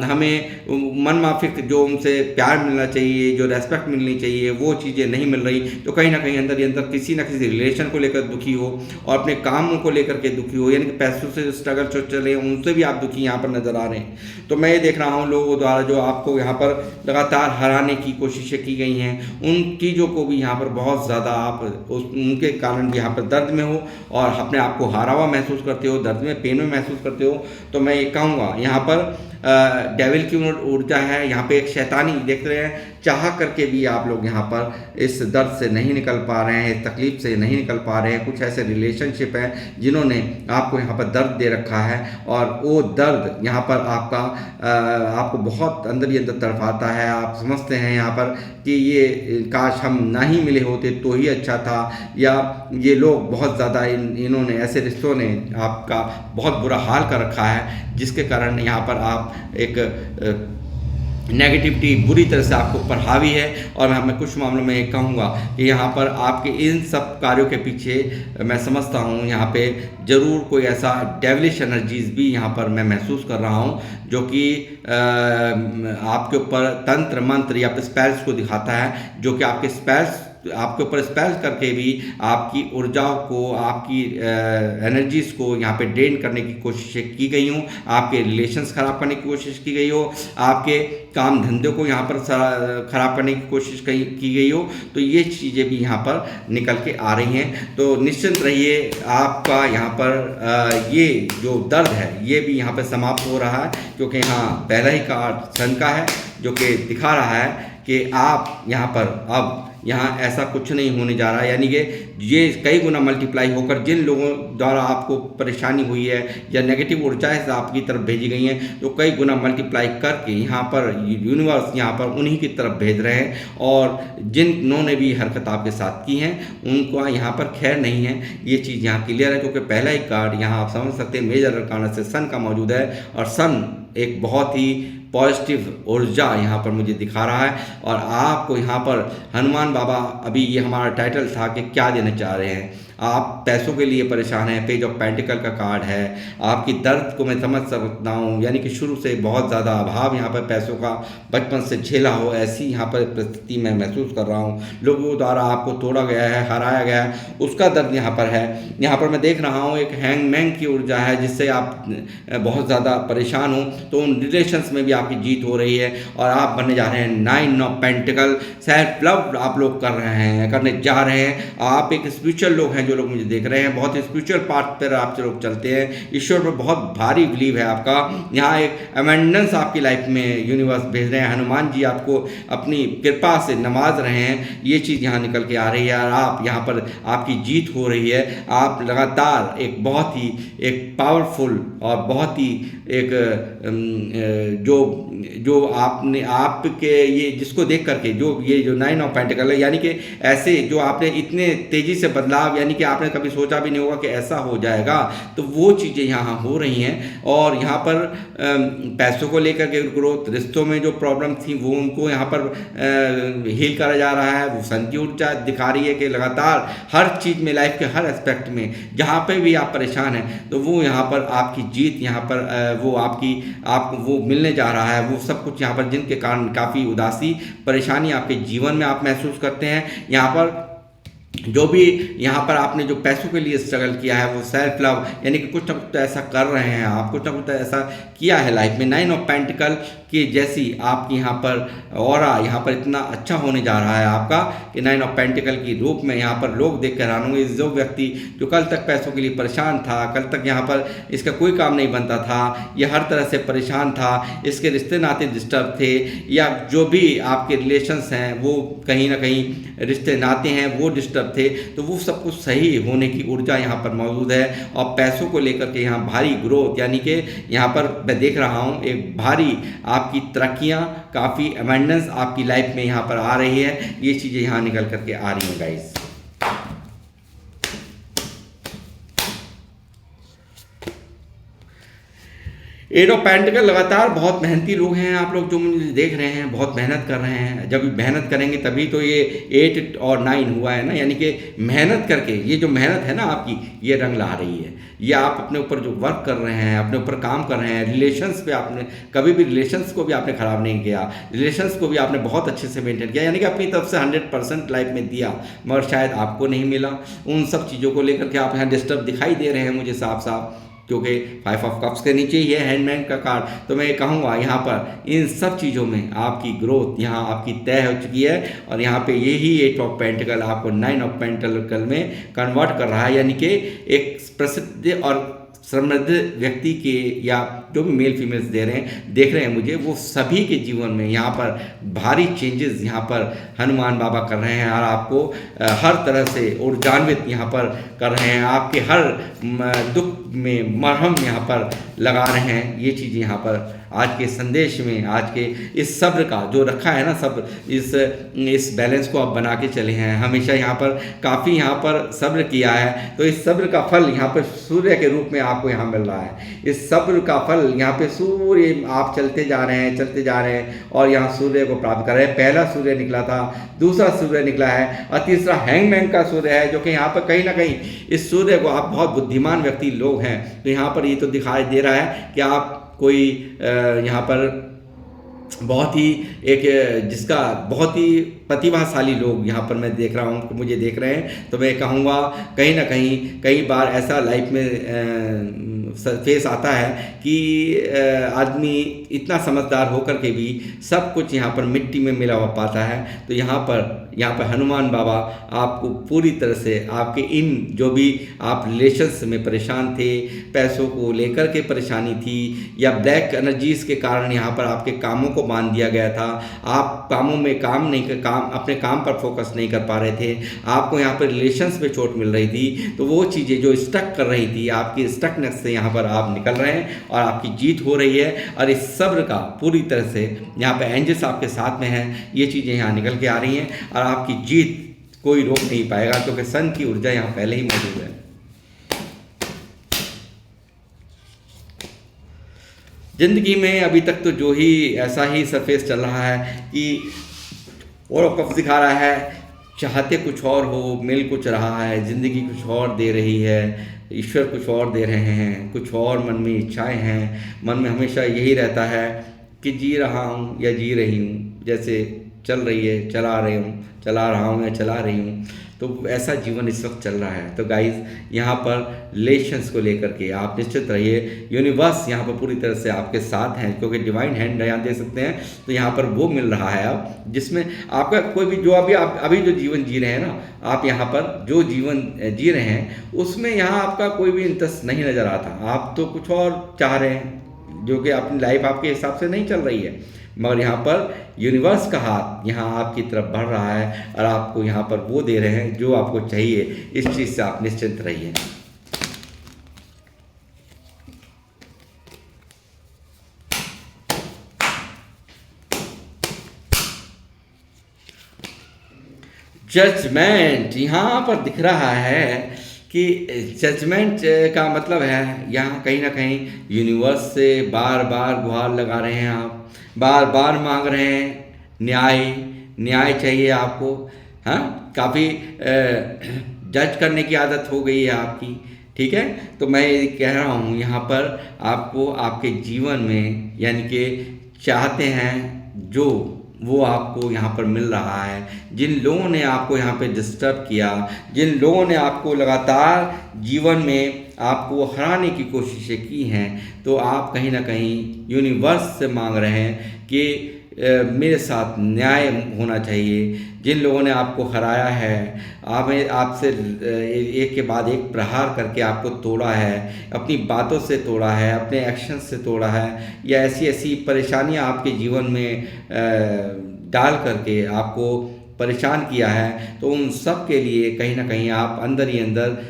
A: हमें मन माफिक जो उनसे प्यार मिलना चाहिए, जो रेस्पेक्ट मिलनी चाहिए, वो चीज़ें नहीं मिल रही। तो कहीं ना कहीं अंदर ही अंदर किसी न किसी रिलेशन को लेकर दुखी हो और अपने कामों को लेकर के दुखी हो, यानी कि पैसों से स्ट्रगल जो चले उनसे भी आप दुखी यहाँ पर नज़र आ रहे हैं। तो मैं ये देख रहा हूँ लोगों द्वारा जो आपको यहाँ पर लगातार हराने की कोशिशें की गई हैं, उन चीज़ों को भी यहाँ पर बहुत ज़्यादा आप उनके कारण भी यहाँ पर दर्द में हो और अपने आप को हारा हुआ महसूस करते हो, दर्द में, पेन में महसूस करते हो। तो मैं ये कहूँगा यहाँ पर डेविल की ऊर्जा है, यहाँ पे एक शैतानी देख रहे हैं, चाह करके भी आप लोग यहाँ पर इस दर्द से नहीं निकल पा रहे हैं, इस तकलीफ से नहीं निकल पा रहे हैं। कुछ ऐसे रिलेशनशिप हैं जिन्होंने आपको यहाँ पर दर्द दे रखा है और वो दर्द यहाँ पर आपको बहुत अंदर ही अंदर तड़पाता है। आप समझते हैं यहाँ पर कि ये काश हम ना ही मिले होते तो ही अच्छा था, या ये लोग बहुत ज़्यादा इन्होंने, ऐसे रिश्तों ने आपका बहुत बुरा हाल कर रखा है, जिसके कारण यहाँ पर आप एक नेगेटिविटी बुरी तरह से आपको ऊपर हावी है। और मैं कुछ मामलों में कहूँगा कि यहाँ पर आपके इन सब कार्यों के पीछे मैं समझता हूँ यहाँ पे ज़रूर कोई ऐसा डेविलिश एनर्जीज भी यहाँ पर मैं महसूस कर रहा हूँ, जो कि आपके ऊपर तंत्र मंत्र या स्पेल्स को दिखाता है, जो कि आपके ऊपर स्पेल करके भी आपकी ऊर्जाओं को, आपकी एनर्जीज को यहाँ पे ड्रेन करने की कोशिशें की गई हूँ, आपके रिलेशंस ख़राब करने की कोशिश की गई हो, आपके काम धंधे को यहाँ पर ख़राब करने की कोशिश की गई हो। तो ये चीज़ें भी यहाँ पर निकल के आ रही हैं। तो निश्चिंत रहिए, आपका यहाँ पर ये जो दर्द है ये भी यहाँ पर समाप्त हो रहा है, क्योंकि यहाँ पहला ही कार्ड सन का है जो कि दिखा रहा है कि आप यहाँ पर अब यहाँ ऐसा कुछ नहीं होने जा रहा है, यानी कि ये कई गुना मल्टीप्लाई होकर जिन लोगों द्वारा आपको परेशानी हुई है या नेगेटिव ऊर्जाएं से आपकी तरफ भेजी गई हैं, तो कई गुना मल्टीप्लाई करके यहाँ पर यूनिवर्स यहाँ पर उन्हीं की तरफ भेज रहे हैं। और जिन्होंने भी हरकत आपके साथ की हैं उनको यहाँ पर खैर नहीं है, ये चीज़ यहाँ क्लियर है। क्योंकि पहला ही कार्ड यहाँ आप समझ सकते हैं मेजर अरकाना से सन का मौजूद है, और सन एक बहुत ही पॉजिटिव ऊर्जा यहाँ पर मुझे दिखा रहा है। और आपको यहाँ पर हनुमान बाबा, अभी ये हमारा टाइटल था कि क्या देना चाह रहे हैं। आप पैसों के लिए परेशान हैं, पेज ऑफ पेंटिकल का कार्ड है। आपकी दर्द को मैं समझ सकता हूँ, यानी कि शुरू से बहुत ज़्यादा अभाव यहाँ पर पैसों का बचपन से झेला हो, ऐसी यहाँ पर परिस्थिति मैं महसूस कर रहा हूँ। लोगों द्वारा आपको तोड़ा गया है, हराया गया है, उसका दर्द यहाँ पर है। यहाँ पर मैं देख रहा हूँ एक हैंगमैन की ऊर्जा है, जिससे आप बहुत ज़्यादा परेशान हो, तो उन रिलेशंस में भी आपकी जीत हो रही है और आप बनने जा रहे हैं 9 ऑफ पेंटिकल। सेल्फ लव आप लोग करने जा रहे हैं। आप एक स्पिरिचुअल लोग हैं, जो लोग मुझे देख रहे हैं, बहुत स्पिरिचुअल पाथ पर आप लोग चलते हैं, ईश्वर पर बहुत भारी बिलीव है आपका। यहाँ एक अमेंडेंस आपकी लाइफ में यूनिवर्स भेज रहे हैं, हनुमान जी आपको अपनी कृपा से नवाज रहे हैं, ये चीज़ यहाँ निकल के आ रही है। और आप यहाँ पर आपकी जीत हो रही है। आप लगातार एक बहुत ही एक पावरफुल और बहुत ही एक जो आपने आपके ये जिसको देख करके जो ये जो 9 ऑफ पेंटिकल है, यानी कि ऐसे जो आपने इतने तेज़ी से बदलाव, यानी कि आपने कभी सोचा भी नहीं होगा कि ऐसा हो जाएगा, तो वो चीज़ें यहाँ हो रही हैं। और यहाँ पर पैसों को लेकर के ग्रोथ, रिश्तों में जो प्रॉब्लम थी वो उनको यहाँ पर हील करा जा रहा है। वो सन की ऊर्जा दिखा रही है कि लगातार हर चीज़ में, लाइफ के हर एस्पेक्ट में जहाँ पे भी आप परेशान हैं, तो वो यहाँ पर आपकी जीत यहाँ पर वो आपको वो मिलने जा रहा है। वो सब कुछ यहाँ पर जिनके कारण काफ़ी उदासी, परेशानी आपके जीवन में आप महसूस करते हैं, यहाँ पर जो भी यहाँ पर आपने जो पैसों के लिए स्ट्रगल किया है, वो सेल्फ लव, यानी कि कुछ ना कुछ तो ऐसा कर रहे हैं आप, कुछ ना कुछ तो ऐसा किया है लाइफ में। 9 ऑफ पेंटिकल की जैसी आपकी यहाँ पर ऑरा यहाँ पर इतना अच्छा होने जा रहा है आपका कि 9 ऑफ पेंटिकल की रूप में यहाँ पर लोग देख कर हैरान होंगे। जो व्यक्ति जो कल तक पैसों के लिए परेशान था, कल तक यहाँ पर इसका कोई काम नहीं बनता था, ये हर तरह से परेशान था, इसके रिश्ते नाते डिस्टर्ब थे, या जो भी आपके रिलेशंस हैं वो कहीं ना कहीं रिश्ते नाते हैं वो डिस्टर्ब थे, तो वो सब कुछ सही होने की ऊर्जा यहाँ पर मौजूद है। और पैसों को लेकर के यहाँ भारी ग्रोथ, यानी कि यहाँ पर मैं देख रहा हूँ एक भारी आपकी तरक्कियाँ, काफ़ी अमेंडेंस आपकी लाइफ में यहाँ पर आ रही है। ये चीज़ें यहाँ निकल करके आ रही हैं गाइस। एट ऑफ पेंटिकल, लगातार बहुत मेहनती लोग हैं आप लोग जो मुझे देख रहे हैं, बहुत मेहनत कर रहे हैं। जब मेहनत करेंगे तभी तो ये 8 और 9 हुआ है ना, यानी कि मेहनत करके ये जो मेहनत है ना आपकी, ये रंग ला रही है। ये आप अपने ऊपर जो वर्क कर रहे हैं, अपने ऊपर काम कर रहे हैं, रिलेशंस पे आपने कभी भी रिलेशंस को भी आपने ख़राब नहीं किया, रिलेशंस को भी आपने बहुत अच्छे से मेंटेन किया, यानी कि अपनी तरफ से 100% लाइफ में दिया, मगर शायद आपको नहीं मिला। उन सब चीज़ों को लेकर के आप यहाँ डिस्टर्ब दिखाई दे रहे हैं मुझे साफ साफ, क्योंकि 5 ऑफ कप्स के नीचे ही है हैंडमैन का कार्ड। तो मैं कहूँगा यहाँ पर इन सब चीज़ों में आपकी ग्रोथ यहाँ आपकी तय हो चुकी है। और यहाँ पे यही 8 ऑफ पेंटिकल आपको 9 ऑफ पेंटिकल में कन्वर्ट कर रहा है, यानी कि एक प्रसिद्ध और समृद्ध व्यक्ति के, या जो भी मेल फीमेल्स देख रहे हैं मुझे, वो सभी के जीवन में यहाँ पर भारी चेंजेस यहाँ पर हनुमान बाबा कर रहे हैं। और आपको हर तरह से ऊर्जान्वित यहाँ पर कर रहे हैं, आपके हर दुख में मरहम यहाँ पर लगा रहे हैं। ये चीज़ यहाँ पर आज के संदेश में, आज के इस सब्र का जो रखा है ना, सब्र, इस बैलेंस को आप बना के चले हैं। हमेशा यहाँ पर काफ़ी यहाँ पर सब्र किया है, तो इस सब्र का फल यहाँ पर सूर्य के रूप में आपको यहाँ मिल रहा है। इस सब्र का फल यहाँ पे सूर्य, आप चलते जा रहे हैं और यहाँ सूर्य को प्राप्त कर रहे हैं। पहला सूर्य निकला था, दूसरा सूर्य निकला है और तीसरा हैंगमैन का सूर्य है, जो कि यहाँ पर कहीं ना कहीं इस सूर्य को, आप बहुत बुद्धिमान व्यक्ति लोग हैं, तो यहाँ पर ये तो दिखाई दे रहा है कि आप कोई यहाँ पर बहुत ही एक जिसका बहुत ही प्रतिभाशाली लोग यहाँ पर मैं देख रहा हूँ, मुझे देख रहे हैं। तो मैं कहूँगा कहीं ना कहीं कई बार ऐसा लाइफ में फेस आता है कि आदमी इतना समझदार होकर के भी सब कुछ यहाँ पर मिट्टी में मिला हुआ पाता है। तो यहाँ पर हनुमान बाबा आपको पूरी तरह से आपके इन जो भी आप रिलेशंस में परेशान थे, पैसों को लेकर के परेशानी थी, या ब्लैक एनर्जीज के कारण यहाँ पर आपके कामों को बांध दिया गया था, आप कामों में अपने काम पर फोकस नहीं कर पा रहे थे, आपको यहाँ पर रिलेशंस में चोट मिल रही थी, तो वो चीज़ें जो स्टक कर रही थी, आपकी स्टकनेस से यहाँ पर आप निकल रहे हैं और आपकी जीत हो रही है। और इस सब्र का पूरी तरह से यहाँ पर एंजल्स आपके साथ में हैं, ये चीज़ें यहाँ निकल के आ रही हैं और आपकी जीत कोई रोक नहीं पाएगा, क्योंकि सन की ऊर्जा यहाँ पहले ही मौजूद है। जिंदगी में अभी तक तो जो ही ऐसा ही सरफेस चल रहा है कि और कब दिखा रहा है, चाहते कुछ और हो, मिल कुछ रहा है, ज़िंदगी कुछ और दे रही है, ईश्वर कुछ और दे रहे हैं, कुछ और मन में इच्छाएं हैं। मन में हमेशा यही रहता है कि जी रहा हूँ या जी रही हूँ, जैसे चल रही है, चला रहा हूँ या चला रही हूँ। तो ऐसा जीवन इस वक्त चल रहा है। तो गाइज़, यहाँ पर रिलेशंस को लेकर के आप निश्चित रहिए, यूनिवर्स यहाँ पर पूरी तरह से आपके साथ हैं, क्योंकि डिवाइन हैंड यहाँ दे सकते हैं। तो यहाँ पर वो मिल रहा है अब, जिसमें आपका कोई भी जो अभी जो जीवन जी रहे हैं ना, आप यहाँ पर जो जीवन जी रहे हैं उसमें यहाँ आपका कोई भी इंटरेस्ट नहीं नज़र आता। आप तो कुछ और चाह रहे हैं, जो कि अपनी लाइफ आपके हिसाब से नहीं चल रही है, मगर यहाँ पर यूनिवर्स का हाथ यहाँ आपकी तरफ बढ़ रहा है और आपको यहाँ पर वो दे रहे हैं जो आपको चाहिए। इस चीज़ से आप निश्चिंत रहिए। जजमेंट यहाँ पर दिख रहा है कि जजमेंट का मतलब है यहाँ कहीं ना कहीं यूनिवर्स से बार बार गुहार लगा रहे हैं, आप बार बार मांग रहे हैं न्याय चाहिए आपको। हाँ, काफ़ी जज करने की आदत हो गई है आपकी, ठीक है। तो मैं ये कह रहा हूँ यहाँ पर आपको आपके जीवन में यानी कि चाहते हैं जो वो आपको यहाँ पर मिल रहा है। जिन लोगों ने आपको यहाँ पे डिस्टर्ब किया, जिन लोगों ने आपको लगातार जीवन में आपको हराने की कोशिशें की हैं, तो आप कहीं ना कहीं यूनिवर्स से मांग रहे हैं कि मेरे साथ न्याय होना चाहिए। जिन लोगों ने आपको हराया है, आपसे एक के बाद एक प्रहार करके आपको तोड़ा है, अपनी बातों से तोड़ा है, अपने एक्शन से तोड़ा है, या ऐसी ऐसी परेशानियां आपके जीवन में डाल करके आपको परेशान किया है, तो उन सब के लिए कहीं ना कहीं आप अंदर ही अंदर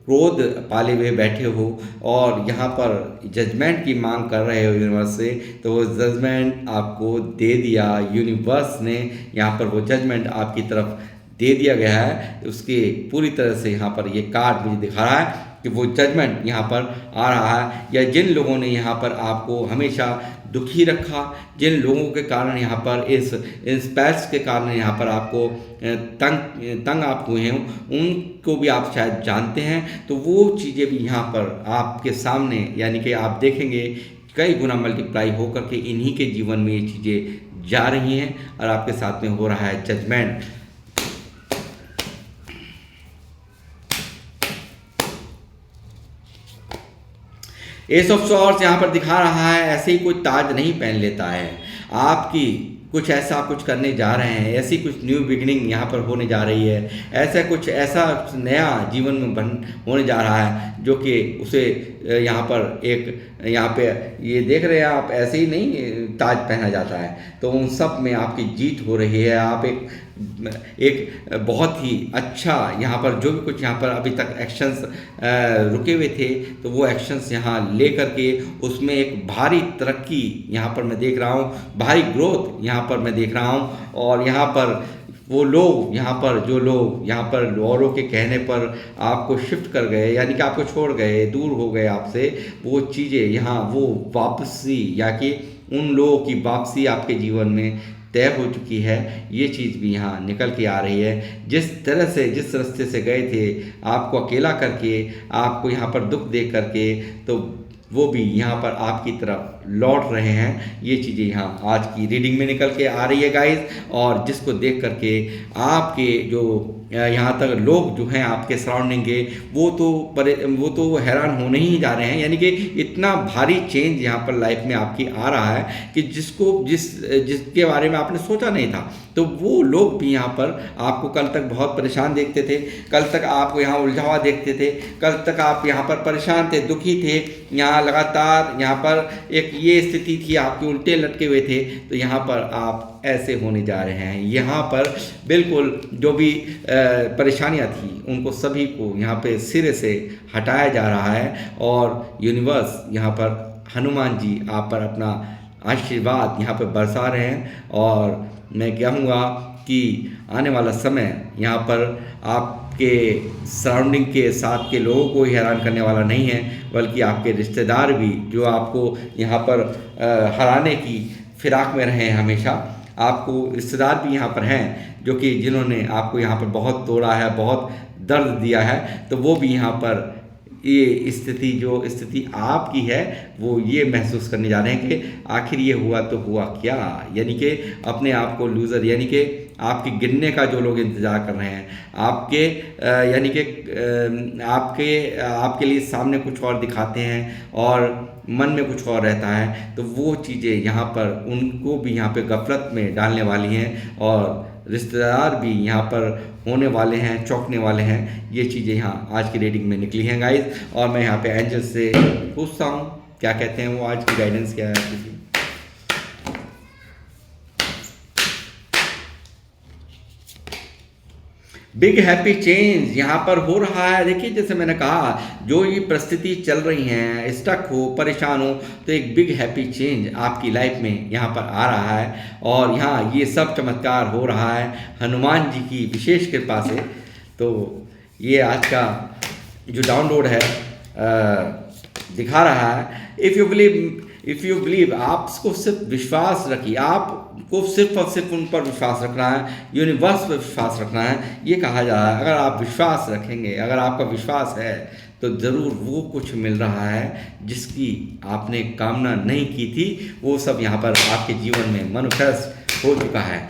A: क्रोध पाले हुए बैठे हो और यहाँ पर जजमेंट की मांग कर रहे हो यूनिवर्स से। तो वो जजमेंट आपको दे दिया यूनिवर्स ने, यहाँ पर वो जजमेंट आपकी तरफ दे दिया गया है। उसके पूरी तरह से यहाँ पर ये कार्ड मुझे दिखा रहा है कि वो जजमेंट यहाँ पर आ रहा है। या जिन लोगों ने यहाँ पर आपको हमेशा दुखी रखा, जिन लोगों के कारण यहाँ पर इस स्पेल्स के कारण यहाँ पर आपको तंग आप हुए हैं, उनको भी आप शायद जानते हैं। तो वो चीज़ें भी यहाँ पर आपके सामने यानी कि आप देखेंगे कई गुना मल्टीप्लाई होकर के इन्हीं के जीवन में ये चीज़ें जा रही हैं और आपके साथ में हो रहा है जजमेंट। एस ऑफ सॉर्ड्स यहाँ पर दिखा रहा है, ऐसे ही कोई ताज नहीं पहन लेता है। आपकी कुछ ऐसा कुछ करने जा रहे हैं, ऐसी कुछ न्यू बिगिनिंग यहाँ पर होने जा रही है, ऐसा नया जीवन में होने जा रहा है जो कि उसे यहाँ पे ये देख रहे हैं आप, ऐसे ही नहीं ताज पहना जाता है। तो उन सब में आपकी जीत हो रही है। आप एक बहुत ही अच्छा यहाँ पर जो भी कुछ यहाँ पर अभी तक एक्शंस रुके हुए थे, तो वो एक्शंस यहाँ ले करके उसमें एक भारी तरक्की यहाँ पर मैं देख रहा हूँ, भारी ग्रोथ यहाँ पर मैं देख रहा हूँ। और यहाँ पर वो लोग जो लोग यहाँ पर औरों के कहने पर आपको शिफ्ट कर गए, यानी कि आपको छोड़ गए, दूर हो गए आपसे, वो चीज़ें यहाँ वो वापसी या कि उन लोगों की वापसी आपके जीवन में तय हो चुकी है। ये चीज़ भी यहाँ निकल के आ रही है। जिस रास्ते से गए थे, आपको अकेला करके, आपको यहाँ पर दुख दे करके, तो वो भी यहाँ पर आपकी तरफ लौट रहे हैं। ये चीज़ें यहाँ आज की रीडिंग में निकल के आ रही है गाइस, और जिसको देख करके आपके जो यहाँ तक लोग जो हैं आपके सराउंडिंग के, वो तो हैरान होने ही जा रहे हैं। यानी कि इतना भारी चेंज यहाँ पर लाइफ में आपकी आ रहा है कि जिसके बारे में आपने सोचा नहीं था। तो वो लोग भी यहाँ पर आपको कल तक बहुत परेशान देखते थे, कल तक आपको यहाँ उलझा हुआ देखते थे, कल तक आप यहाँ पर परेशान थे, दुखी थे, यहाँ लगातार यहाँ पर एक ये स्थिति थी, आपके उल्टे लटके हुए थे। तो यहाँ पर आप ऐसे होने जा रहे हैं। यहाँ पर बिल्कुल जो भी परेशानियाँ थी उनको सभी को यहाँ पे सिरे से हटाया जा रहा है, और यूनिवर्स यहाँ पर हनुमान जी आप पर अपना आशीर्वाद यहाँ पर बरसा रहे हैं। और मैं कहूँगा कि आने वाला समय यहाँ पर आपके सराउंडिंग के साथ के लोगों को हैरान करने वाला नहीं है, बल्कि आपके रिश्तेदार भी जो आपको यहाँ पर हराने की फिराक में रहे हैं हमेशा, आपको रिश्तेदार भी यहाँ पर हैं जो कि जिन्होंने आपको यहाँ पर बहुत तोड़ा है, बहुत दर्द दिया है। तो वो भी यहाँ पर ये स्थिति आपकी है वो ये महसूस करने जा रहे हैं कि आखिर ये हुआ तो हुआ क्या। यानी कि अपने आप को लूज़र, यानी कि आपके गिरने का जो लोग इंतज़ार कर रहे हैं, आपके यानी कि आपके लिए सामने कुछ और दिखाते हैं और मन में कुछ और रहता है। तो वो चीज़ें यहाँ पर उनको भी यहाँ पे गफलत में डालने वाली हैं, और रिश्तेदार भी यहाँ पर होने वाले हैं, चौंकने वाले हैं। ये चीज़ें यहाँ आज की रीडिंग में निकली हैं गाइस। और मैं यहाँ पे एंजल से पूछता हूँ क्या कहते हैं वो, आज की गाइडेंस क्या है आपकी। बिग हैप्पी चेंज यहाँ पर हो रहा है। देखिए जैसे मैंने कहा, जो ये परिस्थिति चल रही हैं, स्टक हो, परेशान हो, तो एक बिग हैप्पी चेंज आपकी लाइफ में यहाँ पर आ रहा है। और यहाँ ये सब चमत्कार हो रहा है हनुमान जी की विशेष कृपा से। तो ये आज का जो डाउनलोड है दिखा रहा है। इफ़ यू बिलीव, आपको सिर्फ विश्वास रखिए, आपको सिर्फ और सिर्फ उन पर विश्वास रखना है, यूनिवर्स पर विश्वास रखना है। ये कहा जा रहा है अगर आप विश्वास रखेंगे, अगर आपका विश्वास है, तो ज़रूर वो कुछ मिल रहा है जिसकी आपने कामना नहीं की थी, वो सब यहाँ पर आपके जीवन में मैनिफेस्ट हो चुका है।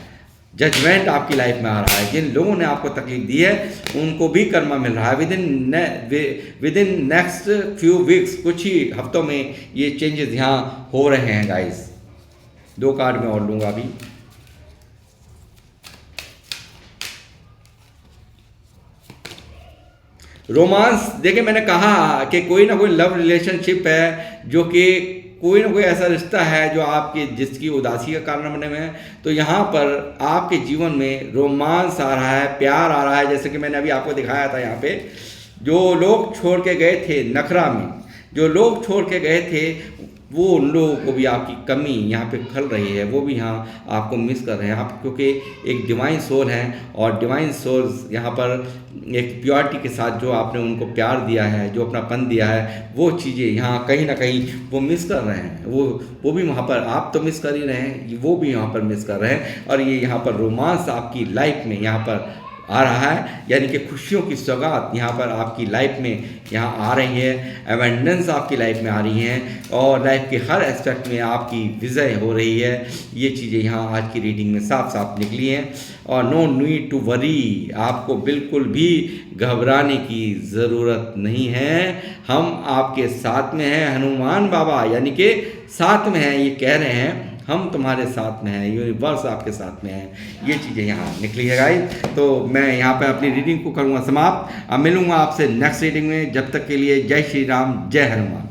A: जजमेंट आपकी लाइफ में आ रहा है। जिन लोगों ने आपको तकलीफ दी है उनको भी कर्मा मिल रहा है। With in next few weeks, कुछ ही हफ्तों में ये चेंजेस यहाँ हो रहे हैं गाइस। 2 कार्ड में और लूँगा अभी। रोमांस, देखिए मैंने कहा कि कोई ना कोई लव रिलेशनशिप है, जो कि कोई ना कोई ऐसा रिश्ता है जो आपके जिसकी उदासी का कारण बने हुए हैं। तो यहाँ पर आपके जीवन में रोमांस आ रहा है, प्यार आ रहा है। जैसे कि मैंने अभी आपको दिखाया था, यहाँ पे जो लोग छोड़ के गए थे नखरा में, जो लोग छोड़ के गए थे, वो उन लोगों को भी आपकी कमी यहाँ पे खल रही है, वो भी यहाँ आपको मिस कर रहे हैं आप, क्योंकि एक डिवाइन सोल हैं, और डिवाइन सोल्स यहाँ पर एक प्योरिटी के साथ जो आपने उनको प्यार दिया है, जो अपनापन दिया है, वो चीज़ें यहाँ कहीं ना कहीं वो मिस कर रहे हैं। वो भी वहाँ पर, आप तो मिस कर ही रहे हैं, वो भी यहाँ पर मिस कर रहे हैं। और ये यहाँ पर रोमांस आपकी लाइफ में यहाँ पर आ रहा है, यानी कि खुशियों की सौगात यहाँ पर आपकी लाइफ में यहाँ आ रही है। एवेंडेंस आपकी लाइफ में आ रही हैं, और लाइफ के हर एस्पेक्ट में आपकी विजय हो रही है। ये चीज़ें यहाँ आज की रीडिंग में साफ साफ निकली हैं। और नो नीड टू वरी, आपको बिल्कुल भी घबराने की ज़रूरत नहीं है। हम आपके साथ में हैं, हनुमान बाबा यानी कि साथ में हैं, ये कह रहे हैं हम तुम्हारे साथ में हैं, यूनिवर्स आपके साथ में है। ये चीज़ें यहाँ निकली है गाइस। तो मैं यहाँ पे अपनी रीडिंग को करूँगा समाप्त। अब मिलूँगा आपसे नेक्स्ट रीडिंग में। जब तक के लिए जय श्री राम, जय हनुमान।